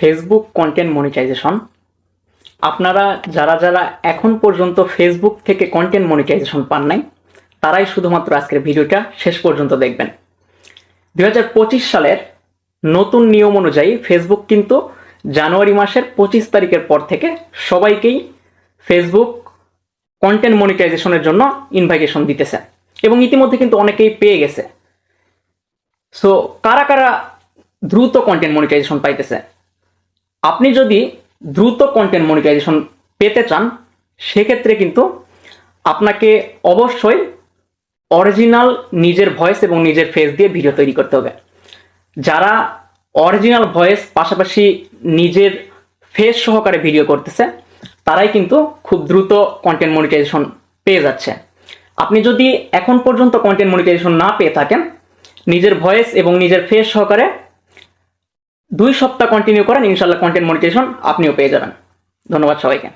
Facebook content monetization. আপনারা যারা যারা এখন পর্যন্ত ফেসবুক থেকে কন্টেন্ট মনিটাইজেশন পান নাই তারাই শুধুমাত্র আজকের ভিডিওটা শেষ পর্যন্ত দেখবেন। 2025 সালের নতুন নিয়ম অনুযায়ী ফেসবুক কিন্তু জানুয়ারি মাসের 25 তারিখের পর থেকে সবাইকেই ফেসবুক কন্টেন্ট মনিটাইজেশনের জন্য ইনভাইটেশন দিতেছে এবং ইতিমধ্যে কিন্তু অনেকেই পেয়ে গেছে। সো কারা কারা দ্রুত কন্টেন্ট মনিটাইজেশন পাইতেছে? আপনি যদি দ্রুত কন্টেন্ট মনিটাইজেশন পেতে চান সেক্ষেত্রে কিন্তু আপনাকে অবশ্যই অরিজিনাল নিজের ভয়েস এবং নিজের ফেস দিয়ে ভিডিও তৈরি করতে হবে। যারা অরিজিনাল ভয়েস পাশাপাশি নিজের ফেস সহকারে ভিডিও করতেছে তারাই কিন্তু খুব দ্রুত কন্টেন্ট মনিটাইজেশন পেয়ে যাচ্ছে। আপনি যদি এখন পর্যন্ত কন্টেন্ট মনিটাইজেশন না পেয়ে থাকেন, নিজের ভয়েস এবং নিজের ফেস সহকারে 2 সপ্তাহ কন্টিনিউ করেন, ইনশাল্লাহ কন্টেন্ট মনিটাইজেশন আপনিও পেয়ে যাবেন। ধন্যবাদ সবাইকে।